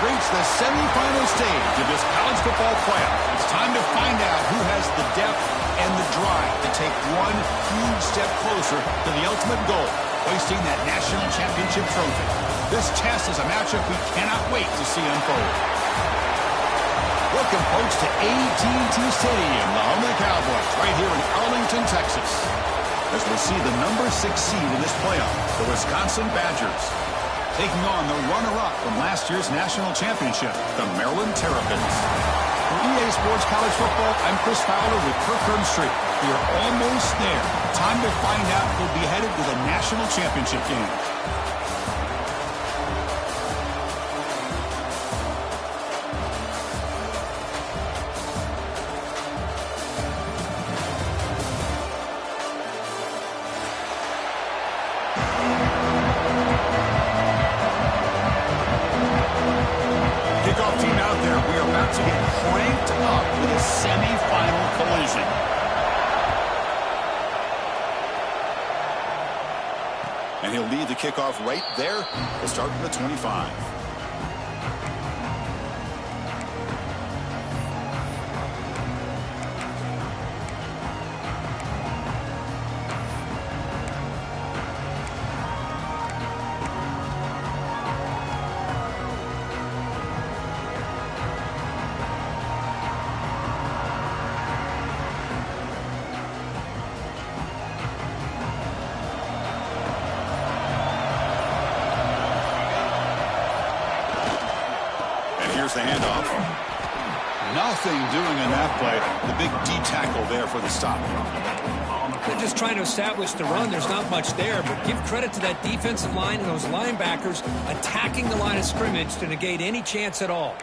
reached the semifinal stage of this college football playoff. It's time to find out who has the depth and the drive to take one huge step closer to the ultimate goal, hoisting that national championship trophy. This test is a matchup we cannot wait to see unfold. Welcome, folks, to AT&T Stadium, the home of the Cowboys, right here in Arlington, Texas, as we see the number 6 seed in this playoff, the Wisconsin Badgers, taking on the runner-up from last year's national championship, the Maryland Terrapins. For EA Sports College Football, I'm Chris Fowler with Kirk Herbstreit. We are almost there. Time to find out who'll be headed to the national championship game. To get cranked up with a semifinal collision. And he'll lead the kickoff right there. We'll start from the 25. Here's the handoff. Nothing doing in that play. The big D tackle there for the stop. They're just trying to establish the run. There's not much there, but give credit to that defensive line and those linebackers attacking the line of scrimmage to negate any chance at all.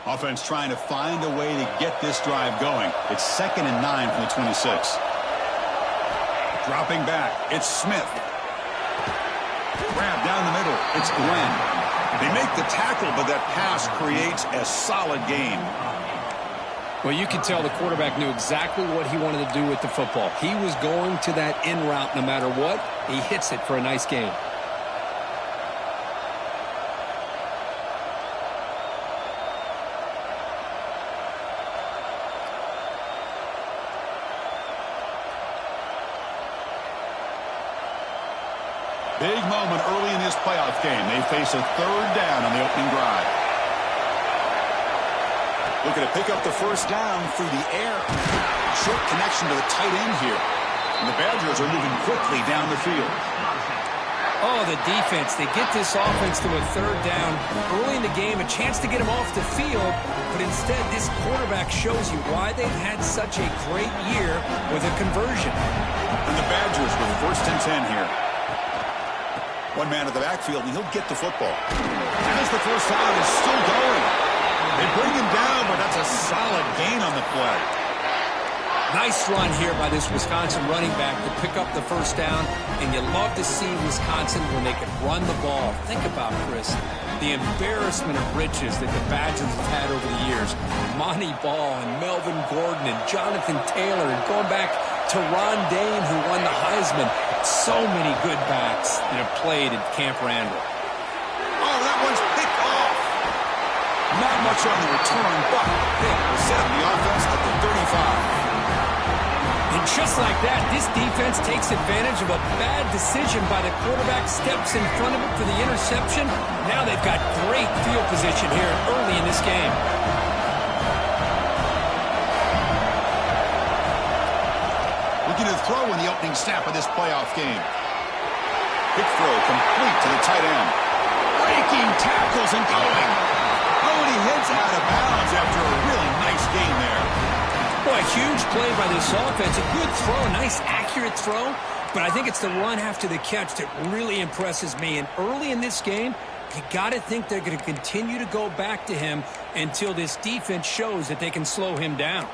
Offense trying to find a way to get this drive going. It's 2nd and 9 from the 26. Dropping back, it's Smith. Grab down the middle, it's Glenn. They make the tackle, but that pass creates a solid gain. Well, you can tell the quarterback knew exactly what he wanted to do with the football. He was going to that in route no matter what. He hits it for a nice gain. Big moment early in this playoff game. They face a 3rd down on the opening drive. Looking to pick up the first down through the air. Short connection to the tight end here. And the Badgers are moving quickly down the field. Oh, the defense. They get this offense to a 3rd down. Early in the game, a chance to get them off the field. But instead, this quarterback shows you why they've had such a great year with a conversion. And the Badgers with 1st and 10 here. One man at the backfield, and he'll get the football. As the first down is still going. They bring him down, but that's a solid gain on the play. Nice run here by this Wisconsin running back to pick up the first down, and you love to see Wisconsin when they can run the ball. Think about, Chris, the embarrassment of riches that the Badgers have had over the years. Monty Ball and Melvin Gordon and Jonathan Taylor, and going back to Ron Dayne, who won the Heisman. So many good backs that have played at Camp Randall. Oh, that one's picked off. Not much on the return, but it will set up the offense at the 35. And just like that, this defense takes advantage of a bad decision by the quarterback, steps in front of it for the interception. Now they've got great field position here early in this game. Looking to throw in the opening snap of this playoff game. Quick throw complete to the tight end. Breaking tackles and going. Oh, and he heads out of bounds after a really nice gain there. Boy, a huge play by this offense. A good throw, a nice accurate throw. But I think it's the run after the catch that really impresses me. And early in this game, you got to think they're going to continue to go back to him until this defense shows that they can slow him down.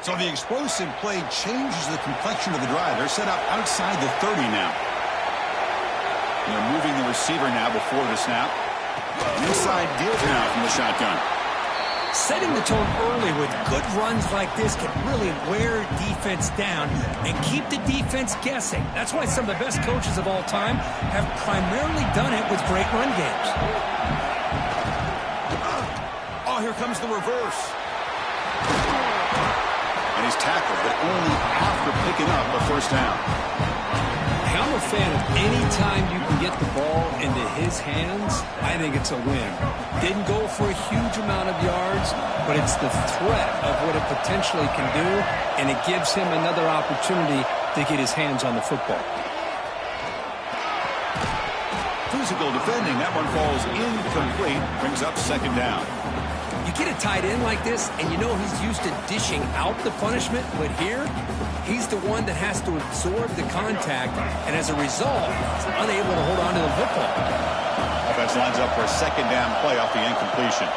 So the explosive play changes the complexion of the drive. They're set up outside the 30 now. And they're moving the receiver now before the snap. Inside deal now from the shotgun. Setting the tone early with good runs like this can really wear defense down and keep the defense guessing. That's why some of the best coaches of all time have primarily done it with great run games. Oh, here comes the reverse. And he's tackled, but only after picking up a first down. I'm a fan of any time you can get the ball into his hands, I think it's a win. Didn't go for a huge amount of yards, but it's the threat of what it potentially can do, and it gives him another opportunity to get his hands on the football. Physical defending. That one falls incomplete. Brings up second down. You get a tight end like this, and you know he's used to dishing out the punishment, but here, he's the one that has to absorb the contact, and as a result, he's unable to hold on to the football. Offense lines up for a second down play off the incompletion.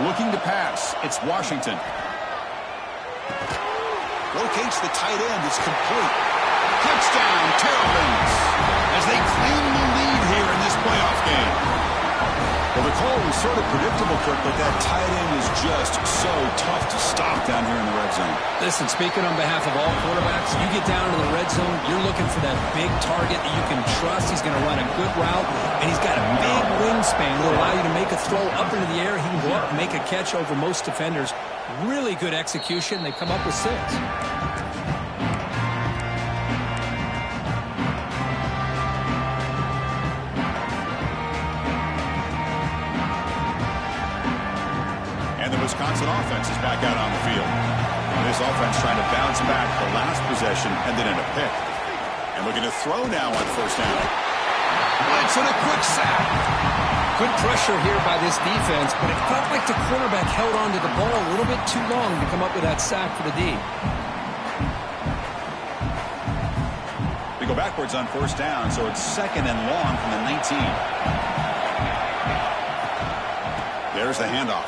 Looking to pass. It's Washington. Locates the tight end. It's complete. Touchdown, Terrapins, as they claim the lead here in this playoff game. Well, the call was sort of predictable, Kirk, but that tight end is just so tough to stop down here in the red zone. Listen, speaking on behalf of all quarterbacks, you get down to the red zone, you're looking for that big target that you can trust. He's going to run a good route, and he's got a big wingspan that will allow you to make a throw up into the air. He can go up and make a catch over most defenders. Really good execution. They come up with 6. Wisconsin offense is back out on the field. And this offense trying to bounce back the last possession and then in a pick. And looking to throw now on first down. Blitz and a quick sack. Good pressure here by this defense, but it felt like the quarterback held on to the ball a little bit too long to come up with that sack for the D. They go backwards on first down, so it's second and long from the 19. There's the handoff.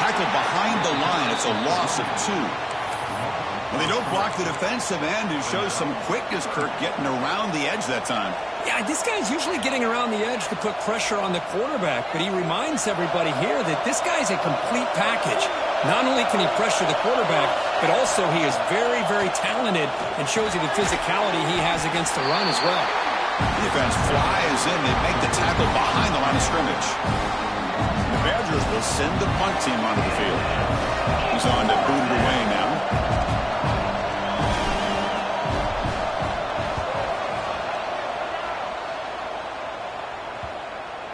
Tackled behind the line. It's a loss of 2. Well, they don't block the defensive end, who shows some quickness, Kirk, getting around the edge that time. Yeah, this guy's usually getting around the edge to put pressure on the quarterback, but he reminds everybody here that this guy's a complete package. Not only can he pressure the quarterback, but also he is very, very talented and shows you the physicality he has against the run as well. Defense flies in. They make the tackle behind the line of scrimmage. The Badgers will send the punt team onto the field. He's on to boot it away now.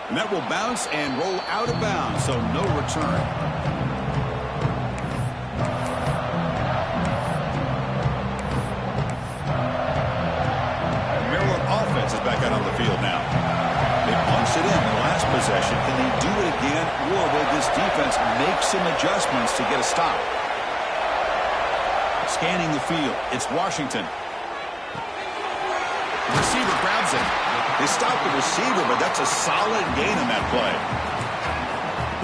And that will bounce and roll out of bounds, so no return. Maryland offense is back out on the field now. They punched it in the last possession. Can they do it again, or will this defense make some adjustments to get a stop? Scanning the field, it's Washington. The receiver grabs it. They stop the receiver, but that's a solid gain on that play.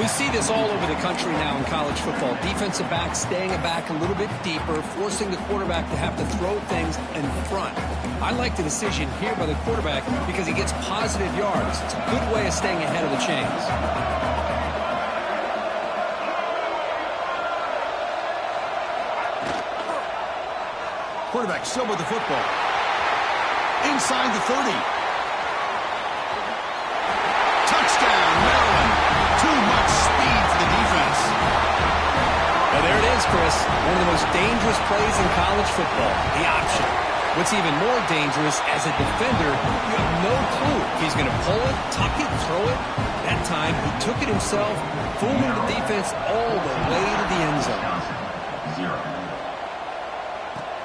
We see this all over the country now in college football. Defensive backs staying back a little bit deeper, forcing the quarterback to have to throw things in front. I like the decision here by the quarterback because he gets positive yards. It's a good way of staying ahead of the chains. Quarterback still with the football. Inside the 30. Touchdown, Maryland. Too much speed for the defense. Well, there it is, Chris. One of the most dangerous plays in college football, the option. What's even more dangerous, as a defender, you have no clue if he's going to pull it, tuck it, throw it. That time, he took it himself, fooling the defense all the way to the end zone.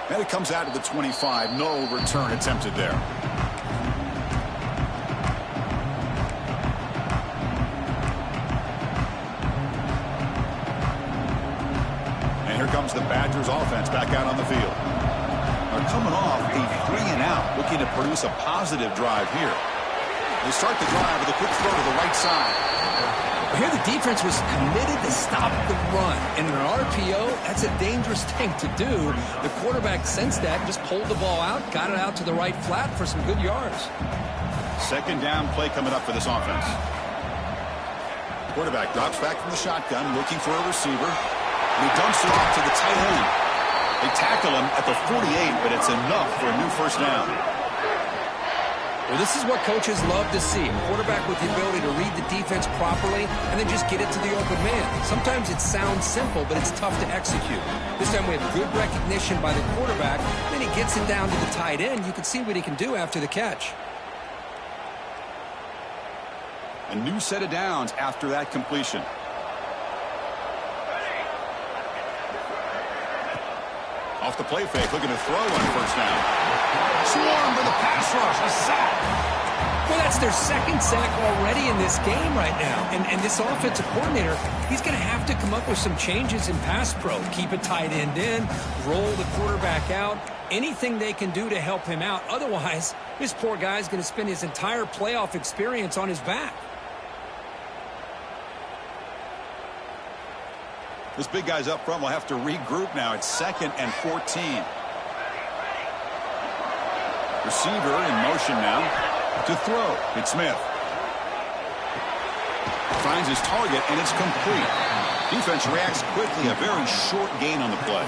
And it comes out to the 25. No return attempted there. And here comes the Badgers offense back out on the field. They're coming off a 3-and-out, looking to produce a positive drive here. They start the drive with a quick throw to the right side. Here the defense was committed to stop the run. And in an RPO, that's a dangerous thing to do. The quarterback sensed that, just pulled the ball out, got it out to the right flat for some good yards. Second down play coming up for this offense. Quarterback drops back from the shotgun, looking for a receiver. And he dumps it off to the tight end. They tackle him at the 48, but it's enough for a new first down. Well, this is what coaches love to see. A quarterback with the ability to read the defense properly and then just get it to the open man. Sometimes it sounds simple, but it's tough to execute. This time we have good recognition by the quarterback. Then he gets it down to the tight end. You can see what he can do after the catch. A new set of downs after that completion. Off the play fake, looking to throw on first down. Swarm for the pass rush, a sack. Well, that's their second sack already in this game right now. And this offensive coordinator, he's going to have to come up with some changes in pass pro. Keep a tight end in, roll the quarterback out, anything they can do to help him out. Otherwise, this poor guy's going to spend his entire playoff experience on his back. This big guy's up front will have to regroup now. It's 2nd and 14. Receiver in motion now to throw. It's Smith. Finds his target, and it's complete. Defense reacts quickly. A very short gain on the play.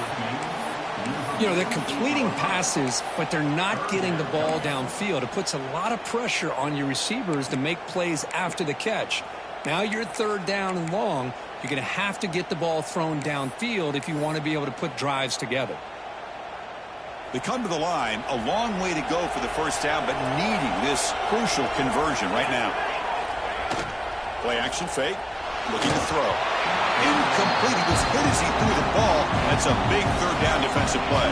You know, they're completing passes, but they're not getting the ball downfield. It puts a lot of pressure on your receivers to make plays after the catch. Now you're third down and long. You're going to have to get the ball thrown downfield if you want to be able to put drives together. They come to the line, a long way to go for the first down, but needing this crucial conversion right now. Play action fake, looking to throw. Incomplete. He was hit as he threw the ball. That's a big third down defensive play.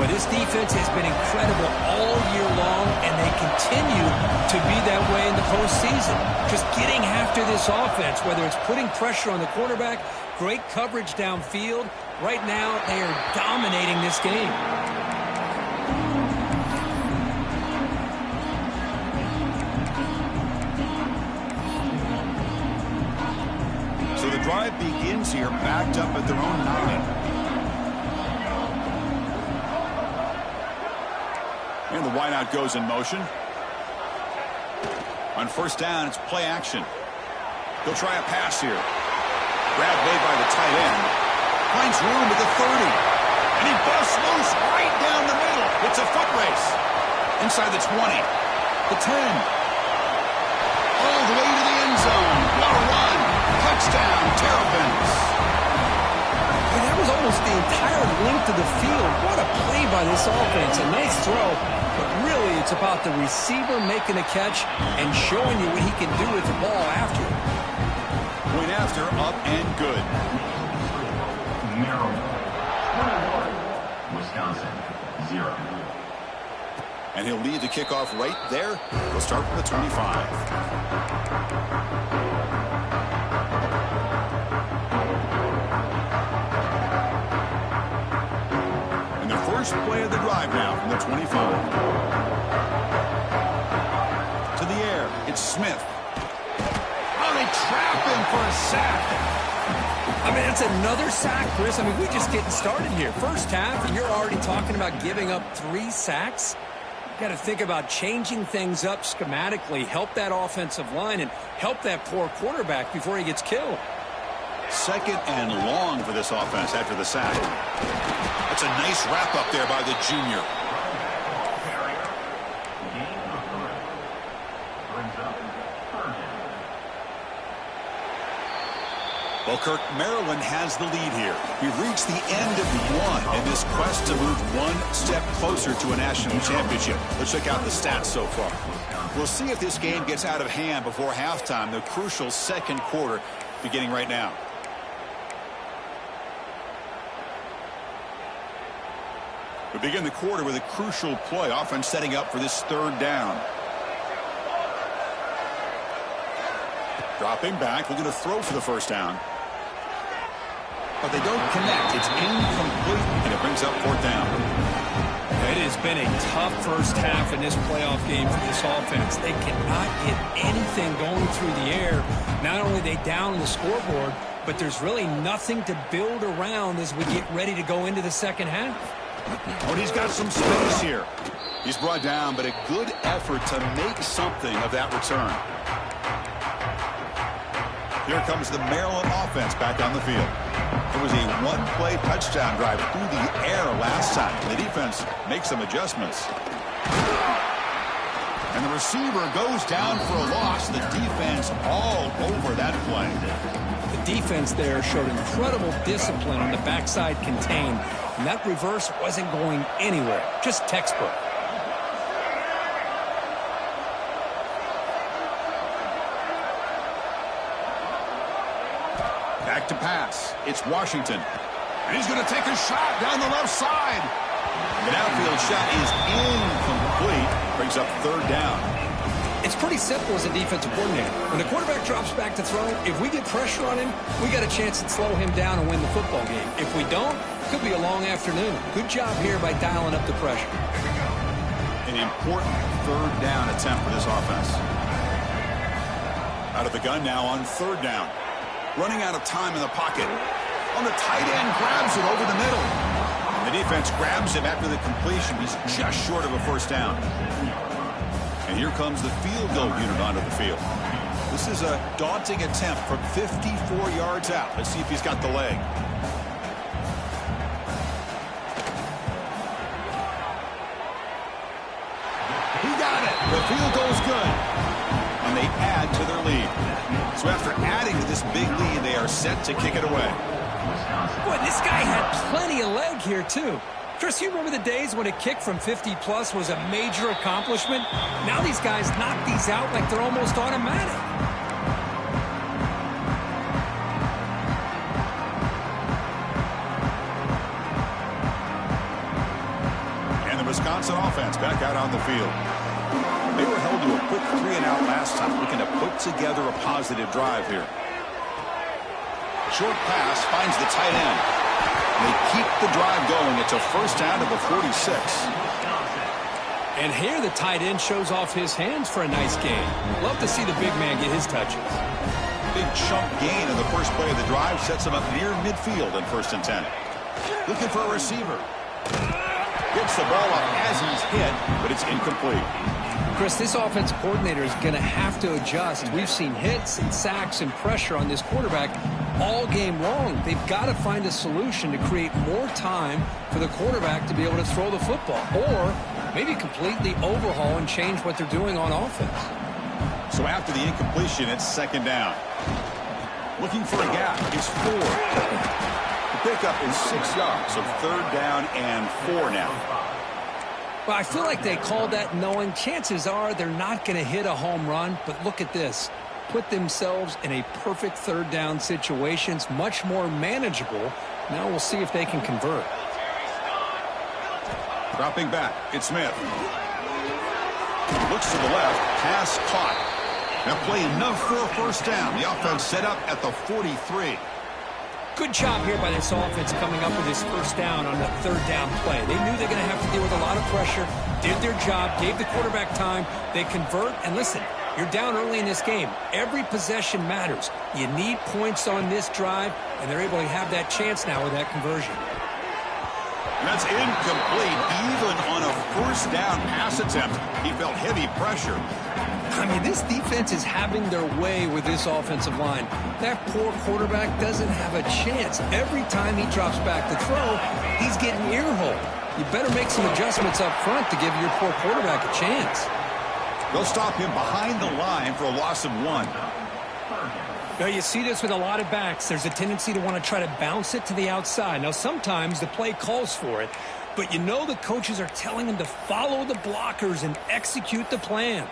Well, this defense has been incredible all year long, and they continue to be that way in the postseason. Just getting after this offense, whether it's putting pressure on the quarterback, great coverage downfield. Right now, they are dominating this game. So the drive begins here, backed up at their own 9. And the wideout goes in motion. On first down, it's play action. They'll try a pass here. Grab made by the tight end. Finds room at the 30. And he busts loose right down the middle. It's a foot race. Inside the 20. The 10. All the way to the end zone. What a run. Touchdown, Terrapins. And that was almost the entire length of the field. What a play by this offense. A nice throw. But really, it's about the receiver making a catch and showing you what he can do with the ball after it. Point after, up and good. Wisconsin, 0. And he'll lead the kickoff right there. We'll start from the 25. And the first play of the drive now from the 25. To the air, it's Smith. Oh, they trap him for a sack. I mean, that's another sack, Chris. I mean, we're just getting started here. First half, and you're already talking about giving up 3 sacks. Got to think about changing things up schematically, help that offensive line, and help that poor quarterback before he gets killed. 2nd and long for this offense after the sack. That's a nice wrap up there by the junior. Well, Kirk, Maryland has the lead here. We've reached the end of one in this quest to move one step closer to a national championship. Let's check out the stats so far. We'll see if this game gets out of hand before halftime, the crucial second quarter beginning right now. We begin the quarter with a crucial play, offense setting up for this third down. Dropping back, looking to throw for the first down. But they don't connect. It's incomplete, and it brings up fourth down. It has been a tough first half in this playoff game for this offense. They cannot get anything going through the air. Not only are they down the scoreboard, but there's really nothing to build around as we get ready to go into the second half. Oh, he's got some space here. He's brought down, but a good effort to make something of that return. Here comes the Maryland offense back on the field. It was a one-play touchdown drive through the air last time. The defense makes some adjustments. And the receiver goes down for a loss. The defense all over that play. The defense there showed incredible discipline on the backside contained. And that reverse wasn't going anywhere. Just textbook. Back to pass. It's Washington. And he's going to take a shot down the left side. The outfield shot is incomplete. Brings up third down. It's pretty simple as a defensive coordinator. When the quarterback drops back to throw, if we get pressure on him, we got a chance to slow him down and win the football game. If we don't, it could be a long afternoon. Good job here by dialing up the pressure. An important third down attempt for this offense. Out of the gun now on third down. Running out of time in the pocket. On the tight end, grabs it over the middle. The defense grabs him after the completion. He's just short of a first down. And here comes the field goal unit onto the field. This is a daunting attempt from 54 yards out. Let's see if he's got the leg. He got it. The field goal is good. And they add to their lead. So after adding to this big lead, they are set to kick it away. Boy, this guy had plenty of leg here, too. Chris, you remember the days when a kick from 50-plus was a major accomplishment? Now these guys knock these out like they're almost automatic. And the Wisconsin offense back out on the field. They were held to a quick 3-and-out last time, looking to put together a positive drive here. Short pass finds the tight end. They keep the drive going. It's a first down to the 46. And here the tight end shows off his hands for a nice gain. Love to see the big man get his touches. Big chunk gain in the first play of the drive sets him up near midfield in 1st and 10. Looking for a receiver. Gets the ball up as he's hit, but it's incomplete. Chris, this offensive coordinator is going to have to adjust. We've seen hits and sacks and pressure on this quarterback all game long. They've got to find a solution to create more time for the quarterback to be able to throw the football, or maybe completely overhaul and change what they're doing on offense. So after the incompletion, it's 2nd down. Looking for a gap. It's 4. The pickup is 6 yards, so 3rd down and 4 now. Well, I feel like they called that knowing chances are they're not going to hit a home run, but look at this. Put themselves in a perfect 3rd down situation. It's much more manageable. Now we'll see if they can convert. Dropping back, it's Smith. Looks to the left, pass caught. Now play enough for a first down. The offense set up at the 43. Good job here by this offense coming up with this first down on the 3rd down play. They knew they're going to have to deal with a lot of pressure, did their job, gave the quarterback time. They convert, and listen, you're down early in this game. Every possession matters. You need points on this drive, and they're able to have that chance now with that conversion. And that's incomplete, even on a first down pass attempt. He felt heavy pressure. I mean, this defense is having their way with this offensive line. That poor quarterback doesn't have a chance. Every time he drops back to throw, he's getting ear-holed. You better make some adjustments up front to give your poor quarterback a chance. They'll stop him behind the line for a loss of 1. Now, you see this with a lot of backs. There's a tendency to want to try to bounce it to the outside. Now, sometimes the play calls for it, but you know the coaches are telling them to follow the blockers and execute the plan.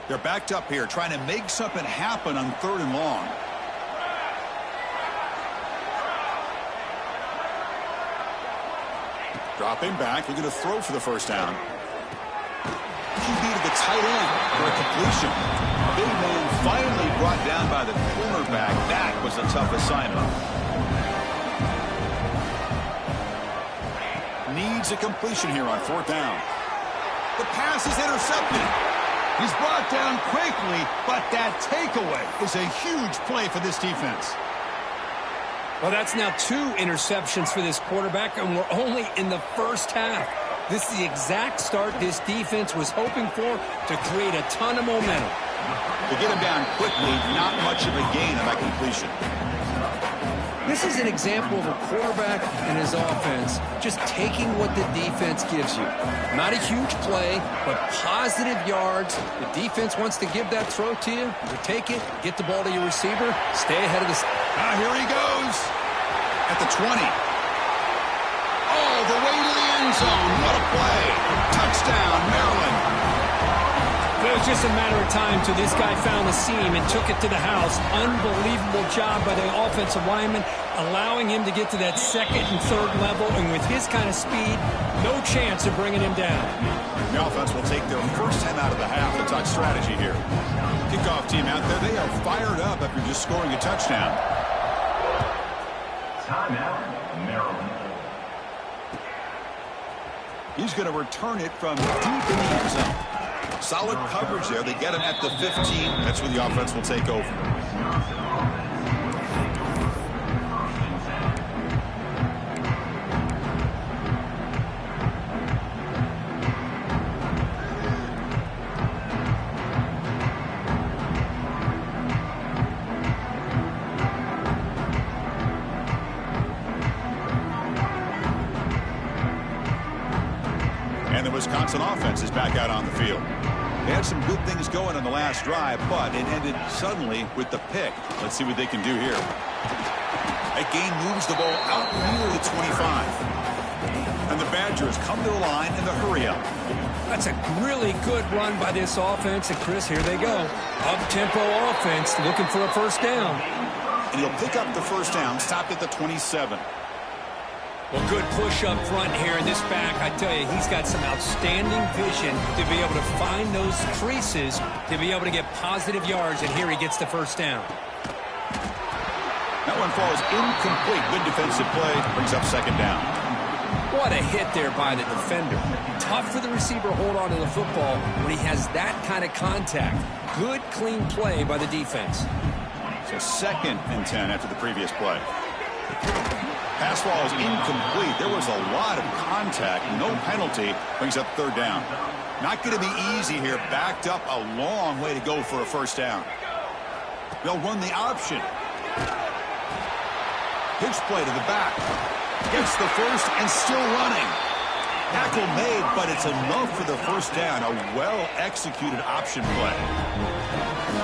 They're backed up here, trying to make something happen on 3rd and long. Dropping back, looking to throw for the first down. QB to the tight end for a completion. Big man finally brought by the cornerback. That was a tough assignment. Needs a completion here on 4th down. The pass is intercepted. He's brought down quickly, but that takeaway is a huge play for this defense. Well, that's now 2 interceptions for this quarterback, and we're only in the first half. This is the exact start this defense was hoping for to create a ton of momentum. To get him down quickly, not much of a gain on that completion. This is an example of a quarterback and his offense just taking what the defense gives you. Not a huge play, but positive yards. The defense wants to give that throw to you. You take it, get the ball to your receiver, stay ahead of the... Here he goes at the 20. All the way to the end zone. What a play. Touchdown, Maryland. It was just a matter of time till this guy found the seam and took it to the house. Unbelievable job by the offensive lineman, allowing him to get to that 2nd and 3rd level. And with his kind of speed, no chance of bringing him down. The offense will take their first time out of the half to talk strategy here. Kickoff team out there, they are fired up after just scoring a touchdown. Timeout, Maryland. He's going to return it from deep in the end zone. Solid coverage there. They get him at the 15. That's where the offense will take over. And the Wisconsin offense is back out on the field. They had some good things going on the last drive, but it ended suddenly with the pick. Let's see what they can do here. That gain moves the ball out near the 25. And the Badgers come to the line in the hurry-up. That's a really good run by this offense. And, Chris, here they go. Up-tempo offense looking for a first down. And he'll pick up the first down, stopped at the 27. Well, good push up front here in this back. I tell you, he's got some outstanding vision to be able to find those creases, to be able to get positive yards, and here he gets the first down. That one falls incomplete. Good defensive play. Brings up 2nd down. What a hit there by the defender. Tough for the receiver to hold on to the football when he has that kind of contact. Good, clean play by the defense. So 2nd and 10 after the previous play. Pass ball is incomplete. There was a lot of contact. No penalty. Brings up 3rd down. Not going to be easy here. Backed up a long way to go for a first down. They'll run the option. Pitch play to the back. Gets the first and still running. Tackle made, but it's enough for the first down. A well-executed option play.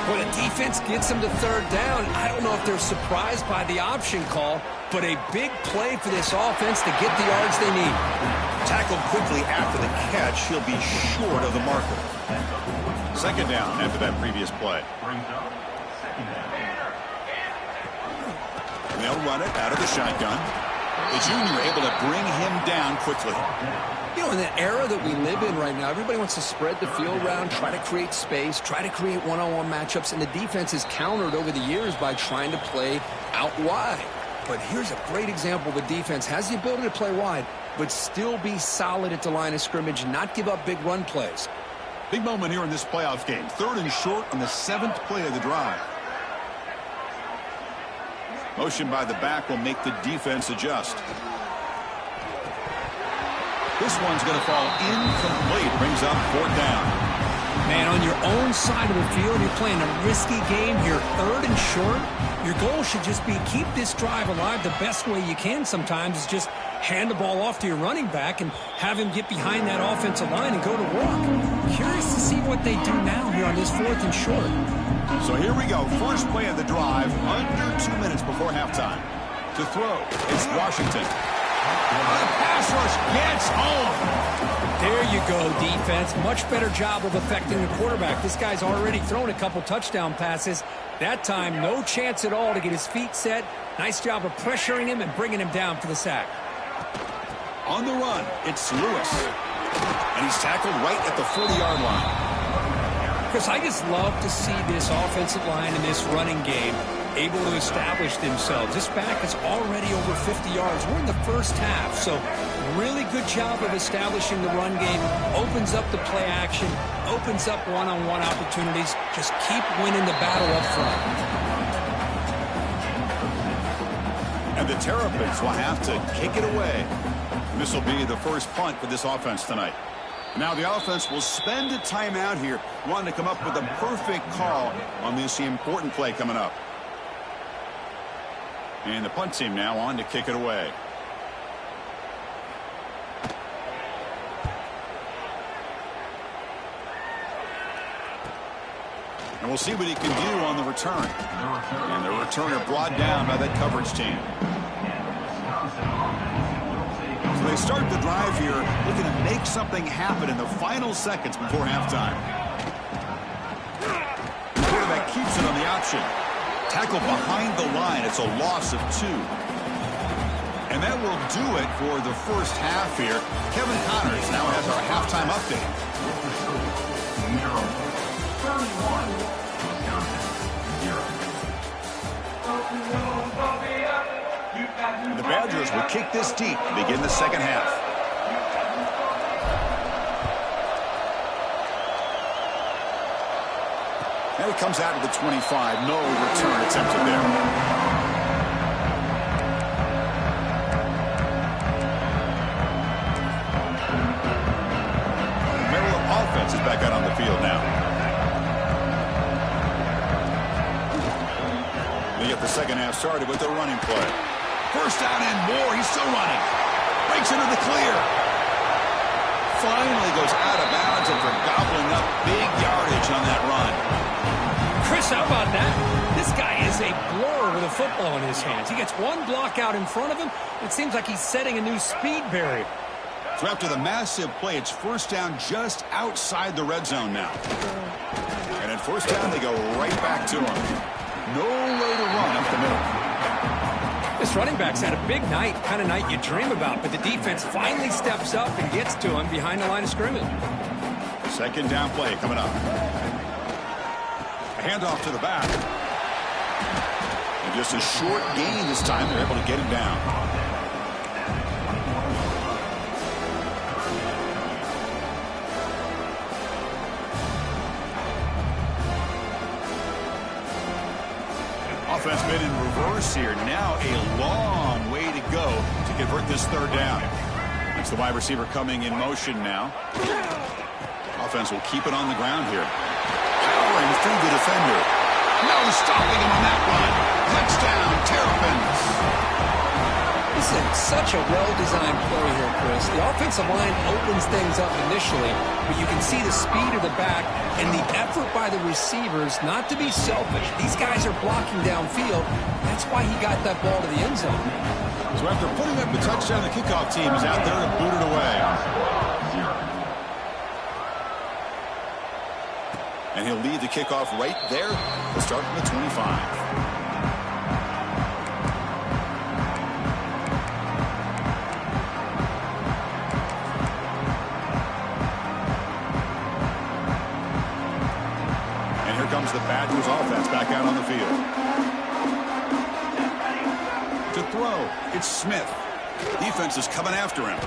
When the defense gets them to 3rd down, I don't know if they're surprised by the option call, but a big play for this offense to get the yards they need. Tackled quickly after the catch. He'll be short of the marker. 2nd down after that previous play. And they'll run it out of the shotgun. The junior able to bring him down quickly. You know, in the era that we live in right now, everybody wants to spread the field around, try to create space, try to create one-on-one matchups, and the defense is countered over the years by trying to play out wide. But here's a great example. The defense has the ability to play wide, but still be solid at the line of scrimmage, not give up big run plays. Big moment here in this playoff game. 3rd and short on the 7th play of the drive. Motion by the back will make the defense adjust. This one's going to fall incomplete. Brings up 4th down. Man, on your own side of the field, you're playing a risky game here. 3rd and short. Your goal should just be keep this drive alive the best way you can sometimes is just hand the ball off to your running back and have him get behind that offensive line and go to work. Curious to see what they do now here on this 4th and short. So here we go. First play of the drive, under 2 minutes before halftime. To throw, it's Washington. The pass rush gets home. There you go, defense. Much better job of affecting the quarterback. This guy's already thrown a couple touchdown passes. That time, no chance at all to get his feet set. Nice job of pressuring him and bringing him down for the sack. On the run, it's Lewis. And he's tackled right at the 40-yard line. Chris, I just love to see this offensive line and this running game able to establish themselves. This back is already over 50 yards. We're in the first half, so really good job of establishing the run game. Opens up the play action, opens up one-on-one opportunities. Just keep winning the battle up front. And the Terrapins will have to kick it away. This will be the first punt for this offense tonight. Now the offense will spend a timeout here, wanting to come up with a perfect call on this important play coming up. And the punt team now on to kick it away. And we'll see what he can do on the return. And the returner brought down by that coverage team. So they start the drive here, looking to make something happen in the final seconds before halftime. The quarterback keeps it on the option. Tackle behind the line. It's a loss of 2. And that will do it for the first half here. Kevin Connors now has our halftime update. The Badgers will kick this deep to begin the second half. And it comes out to the 25. No return attempted there. The Maryland offense is back out on the field now. They get the second half started with the running play. First down and more. He's still running. Breaks into the clear. Finally goes out of bounds after gobbling up big yardage on that run. Chris, how about that? This guy is a blur with a football in his hands. He gets one block out in front of him. It seems like he's setting a new speed barrier. So after the massive play, it's first down just outside the red zone now. And at first down, they go right back to him. No way to run up the middle. This running back's had a big night, kind of night you dream about, but the defense finally steps up and gets to him behind the line of scrimmage. Second down play coming up. A handoff to the back. And just a short gain this time. They're able to get him down. Offense made in reverse here. Now a long way to go to convert this third down. It's the wide receiver coming in motion now. Offense will keep it on the ground here. Powering through the defender. No stopping him on that run. Touchdown, Terrapins. This is such a well-designed play here, Chris. The offensive line opens things up initially, but you can see the speed of the back and the effort by the receivers not to be selfish. These guys are blocking downfield. That's why he got that ball to the end zone. So after putting up the touchdown, the kickoff team is out there to boot it away. And he'll lead the kickoff right there. He'll start from the 25. Comes the Badgers offense back out on the field. To throw, it's Smith. Defense is coming after him.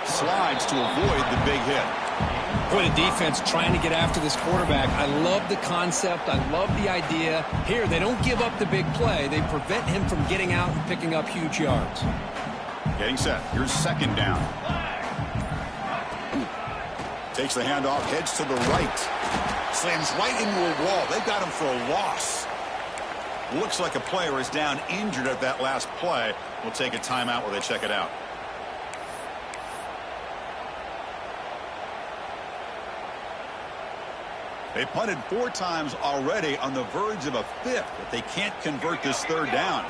Slides to avoid the big hit. Boy, the defense trying to get after this quarterback. I love the concept. I love the idea. Here, they don't give up the big play. They prevent him from getting out and picking up huge yards. Getting set. Here's second down. Takes the handoff, heads to the right. Slams right into a wall. They've got him for a loss. Looks like a player is down injured at that last play. We'll take a timeout while they check it out. They punted 4 times already, on the verge of a 5th, but they can't convert this third down.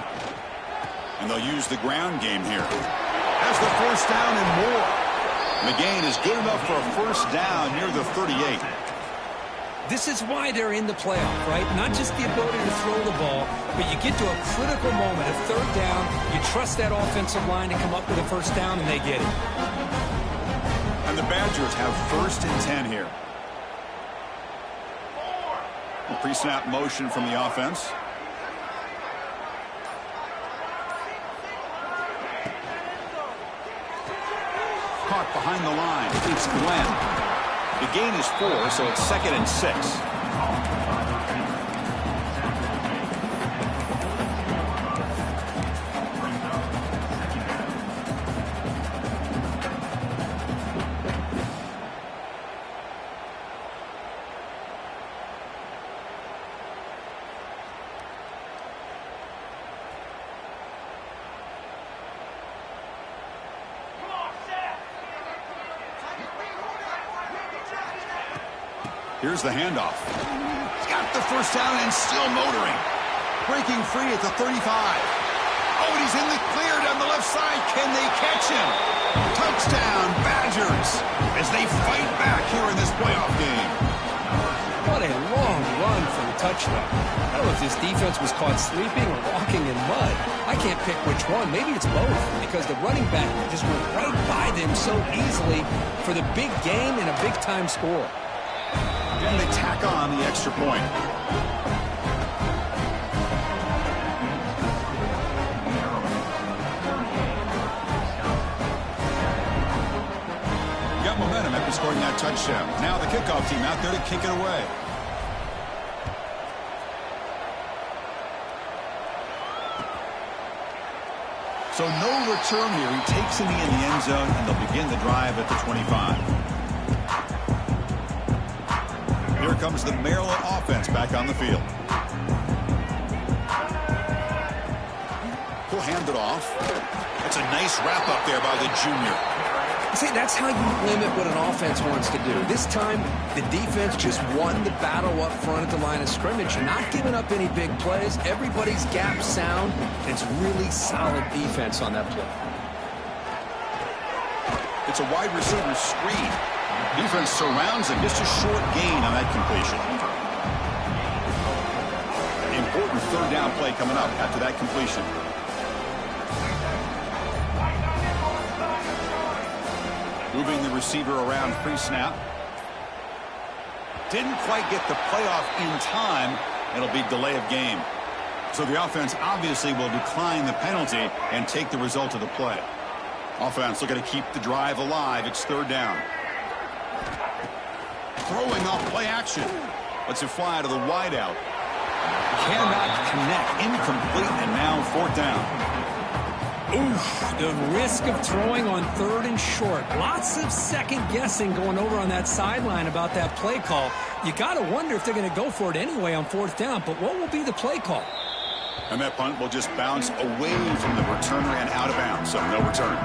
And they'll use the ground game here. That's the first down and more. And the gain is good enough for a first down near the 38. This is why they're in the playoff, right? Not just the ability to throw the ball, but you get to a critical moment, a third down. You trust that offensive line to come up with a first down, and they get it. And the Badgers have first and 10 here. Pre-snap motion from the offense. Caught behind the line. It's Glenn. The gain is 4, so it's 2nd and 6. Here's the handoff. He's got the first down and still motoring. Breaking free at the 35. Oh, and he's in the clear down the left side. Can they catch him? Touchdown, Badgers, as they fight back here in this playoff game. What a long run for the touchdown. I don't know if this defense was caught sleeping or walking in mud. I can't pick which one. Maybe it's both, because the running back just went right by them so easily for the big game and a big-time score. And they tack on the extra point. Got momentum after scoring that touchdown. Now the kickoff team out there to kick it away. So no return here. He takes it in the end zone, and they'll begin the drive at the 25. Here comes the Maryland offense back on the field. He'll hand it off. It's a nice wrap up there by the junior. See, that's how you limit what an offense wants to do. This time, the defense just won the battle up front at the line of scrimmage, not giving up any big plays. Everybody's gap sound. It's really solid defense on that play. It's a wide receiver screen. Defense surrounds him. Just a short gain on that completion. Important third down play coming up after that completion. Moving the receiver around pre-snap. Didn't quite get the playoff in time. It'll be delay of game. So the offense obviously will decline the penalty and take the result of the play. Offense looking to keep the drive alive. It's third down. Throwing off play action. Lets it fly to the wideout. Cannot connect. Incomplete, and now fourth down. Oof, the risk of throwing on third and short. Lots of second guessing going over on that sideline about that play call. You got to wonder if they're going to go for it anyway on fourth down, but what will be the play call? And that punt will just bounce away from the returner and out of bounds, so no return.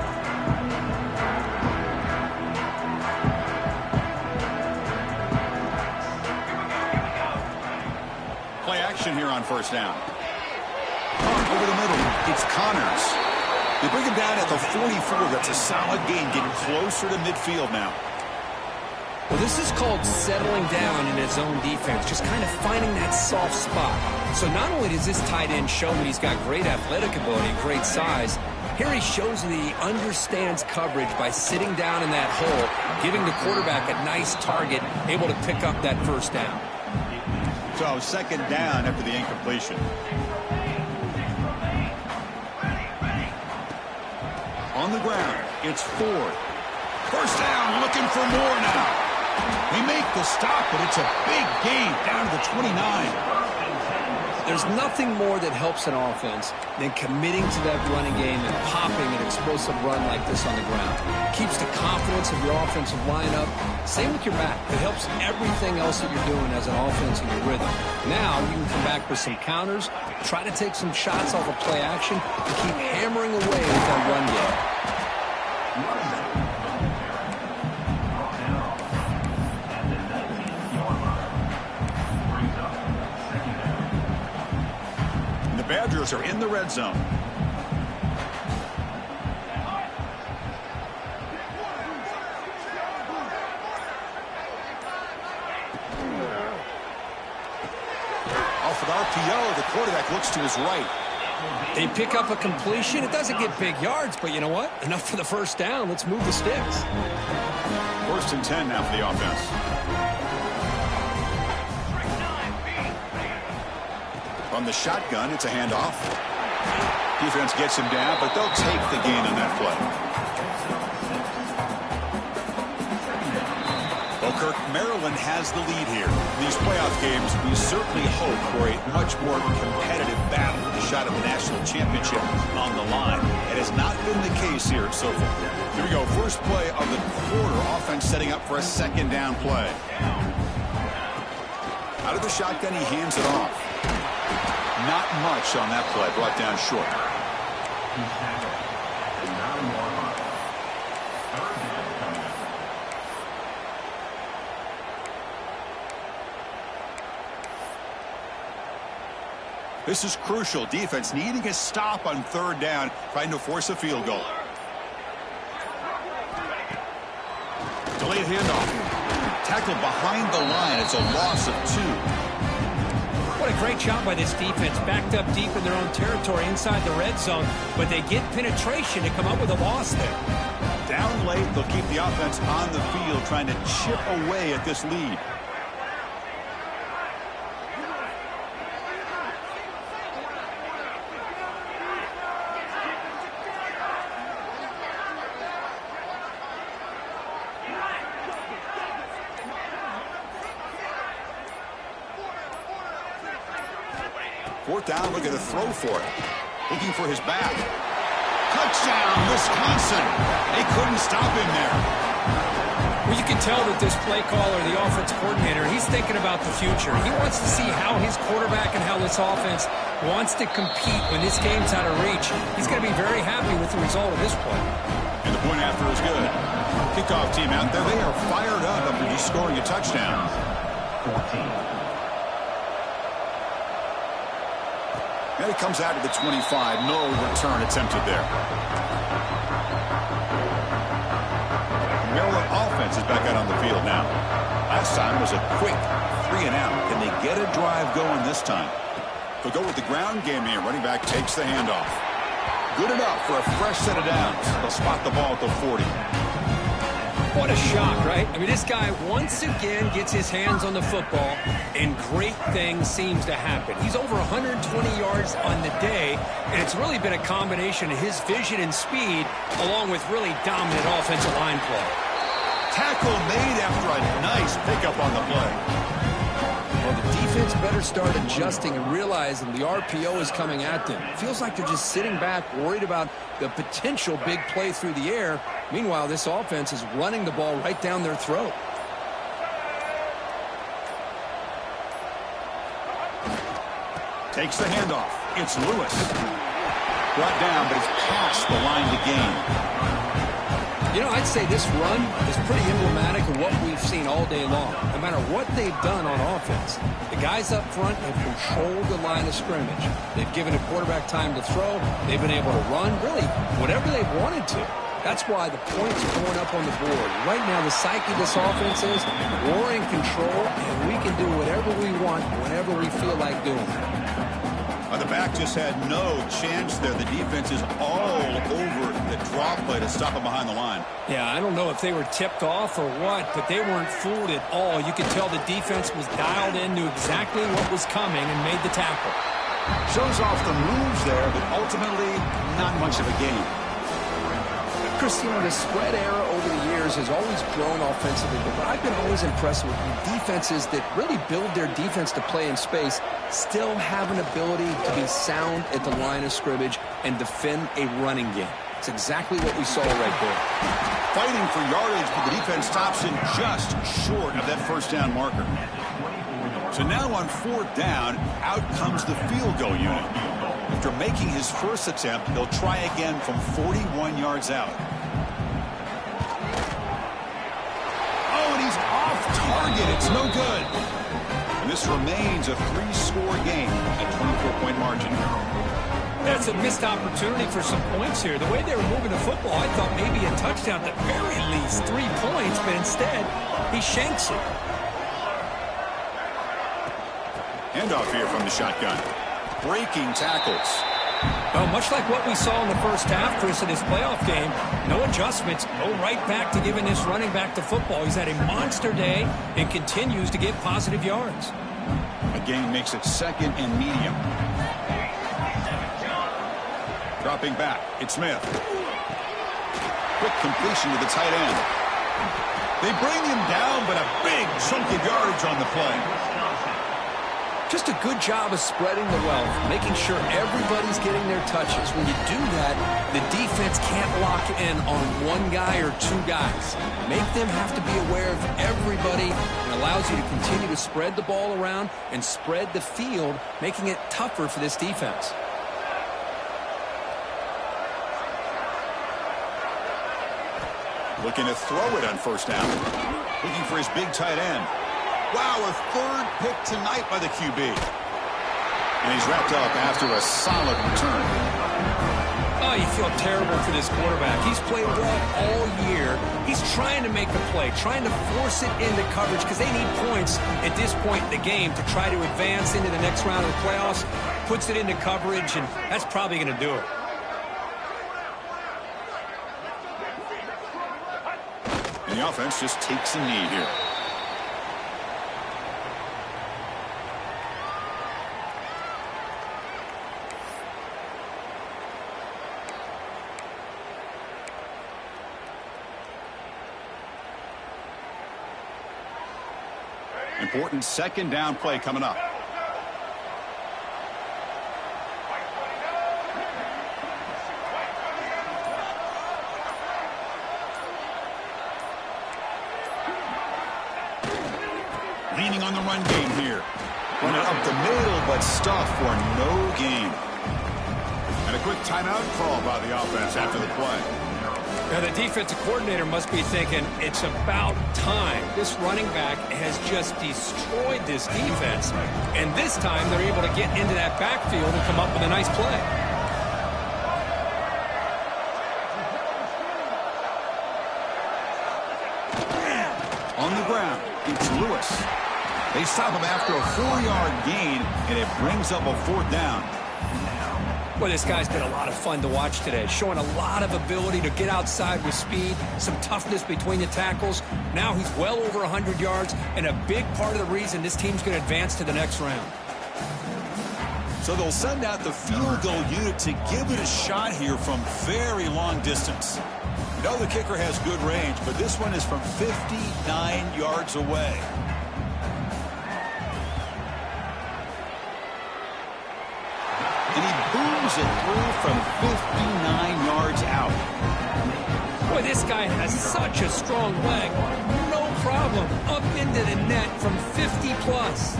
Play action here on first down. Over the middle, it's Connors. They bring him down at the 44. That's a solid gain, getting closer to midfield now. Well, this is called settling down in his own defense, just kind of finding that soft spot. So not only does this tight end show that he's got great athletic ability, great size, here he shows that he understands coverage by sitting down in that hole, giving the quarterback a nice target, able to pick up that first down. So second down after the incompletion. On the ground, it's Ford. First down, looking for more now. They make the stop, but it's a big gain down to the 29. There's nothing more that helps an offense than committing to that running game and popping an explosive run like this on the ground. Keeps the confidence of your offensive lineup. Same with your back. It helps everything else that you're doing as an offense in your rhythm. Now you can come back with some counters, try to take some shots off of play action, and keep hammering away with that run game. Badgers are in the red zone. Off an RPO, the quarterback looks to his right. They pick up a completion. It doesn't get big yards, but you know what? Enough for the first down. Let's move the sticks. First and 10 now for the offense. From the shotgun, it's a handoff. Defense gets him down, but they'll take the gain on that play. Well, Kirk, Maryland has the lead here. In these playoff games, we certainly hope for a much more competitive battle with a shot at the national championship on the line. It has not been the case here so far. Here we go. First play of the quarter. Offense setting up for a second down play. Out of the shotgun, he hands it off. Not much on that play. Brought down short. This is crucial. Defense needing a stop on third down, trying to force a field goal. Delayed handoff. Tackled behind the line. It's a loss of 2. What a great job by this defense. Backed up deep in their own territory inside the red zone, but they get penetration to come up with a loss there. Down late, they'll keep the offense on the field, trying to chip away at this lead. Fourth down, look at the throw for it. Looking for his back. Touchdown, Wisconsin. They couldn't stop him there. Well, you can tell that this play caller, the offense coordinator, he's thinking about the future. He wants to see how his quarterback and how this offense wants to compete when this game's out of reach. He's going to be very happy with the result of this play. And the point after is good. Kickoff team out there. They are fired up after just scoring a touchdown. 14. And it comes out to the 25. No return attempted there. Maryland offense is back out on the field now. Last time was a quick 3-and-out. Can they get a drive going this time? They'll go with the ground game here. Running back takes the handoff. Good enough for a fresh set of downs. They'll spot the ball at the 40. What a shock, right? I mean, this guy once again gets his hands on the football, and great things seems to happen. He's over 120 yards on the day, and it's really been a combination of his vision and speed, along with really dominant offensive line play. Tackle made after a nice pickup on the play. Well, the defense better start adjusting and realizing the RPO is coming at them. Feels like they're just sitting back, worried about the potential big play through the air. Meanwhile, this offense is running the ball right down their throat. Takes the handoff. It's Lewis. Brought down, but it's past the line to gain. You know, I'd say this run is pretty emblematic of what we've seen all day long. No matter what they've done on offense, the guys up front have controlled the line of scrimmage. They've given a quarterback time to throw. They've been able to run, really, whatever they've wanted to. That's why the points are going up on the board. Right now, the psyche of this offense is we're in control, and we can do whatever we want whenever we feel like doing it. The back just had no chance there. The defense is all over the draw play to stop him behind the line. Yeah, I don't know if they were tipped off or what, but they weren't fooled at all. You could tell the defense was dialed in, knew exactly what was coming, and made the tackle. Shows off the moves there, but ultimately not much of a gain. Chris, you know, the spread era over the years has always grown offensively, but I've been always impressed with defenses that really build their defense to play in space, still have an ability to be sound at the line of scrimmage and defend a running game. It's exactly what we saw right there. Fighting for yardage, but the defense stops him just short of that first down marker. So now on fourth down, out comes the field goal unit. After making his first attempt, he'll try again from 41 yards out. Oh, and he's off target. It's no good. And this remains a 3-score game at 24-point margin. That's a missed opportunity for some points here. The way they were moving the football, I thought maybe a touchdown, at the very least 3 points, but instead he shanks it. Handoff here from the shotgun. Breaking tackles. Well, much like what we saw in the first half, Chris, in this playoff game, no adjustments, go right back to giving this running back the football. He's had a monster day and continues to get positive yards. A gain makes it 2nd and medium. Dropping back, it's Smith. Quick completion to the tight end. They bring him down, but a big chunk of yardage on the play. Just a good job of spreading the wealth, making sure everybody's getting their touches. When you do that, the defense can't lock in on one guy or two guys. Make them have to be aware of everybody. It allows you to continue to spread the ball around and spread the field, making it tougher for this defense. Looking to throw it on 1st down. Looking for his big tight end. Wow, a 3rd pick tonight by the QB. And he's wrapped up after a solid return. Oh, you feel terrible for this quarterback. He's played well all year. He's trying to make the play, trying to force it into coverage because they need points at this point in the game to try to advance into the next round of the playoffs. Puts it into coverage, and that's probably going to do it. And the offense just takes a knee here. Important 2nd down play coming up. Leaning on the run game here. Run it up the middle, but stuffed for no gain. And a quick timeout call by the offense after the play. Now, the defensive coordinator must be thinking, it's about time. This running back has just destroyed this defense. And this time, they're able to get into that backfield and come up with a nice play. On the ground, it's Lewis. They stop him after a 4-yard gain, and it brings up a 4th down. Well, this guy's been a lot of fun to watch today, showing a lot of ability to get outside with speed, some toughness between the tackles. Now he's well over 100 yards, and a big part of the reason this team's going to advance to the next round. So they'll send out the field goal unit to give it a shot here from very long distance. You know the kicker has good range, but this one is from 59 yards away. And he booms it through from 59 yards out. Boy, this guy has such a strong leg. No problem. Up into the net from 50 plus.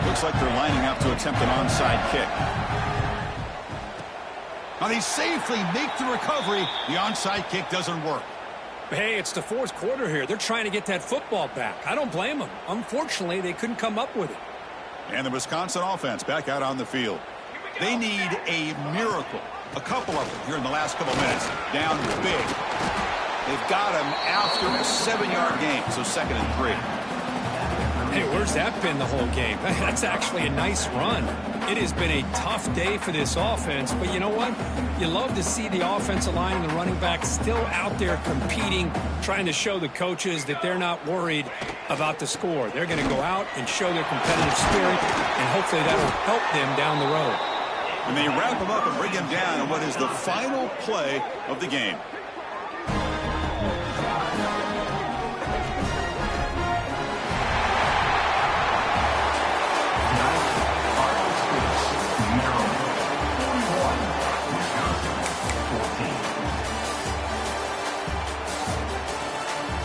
Looks like they're lining up to attempt an onside kick. Now they safely make the recovery. The onside kick doesn't work. Hey, it's the 4th quarter here. They're trying to get that football back. I don't blame them. Unfortunately, they couldn't come up with it. And the Wisconsin offense back out on the field. They need a miracle. A couple of them here in the last couple minutes. Down big. They've got him after a 7-yard gain, so 2nd and 3. Hey, where's that been the whole game? That's actually a nice run. It has been a tough day for this offense, but you know what? You love to see the offensive line and the running back still out there competing, trying to show the coaches that they're not worried about the score. They're going to go out and show their competitive spirit, and hopefully that will help them down the road. And they wrap him up and bring him down in what is the final play of the game.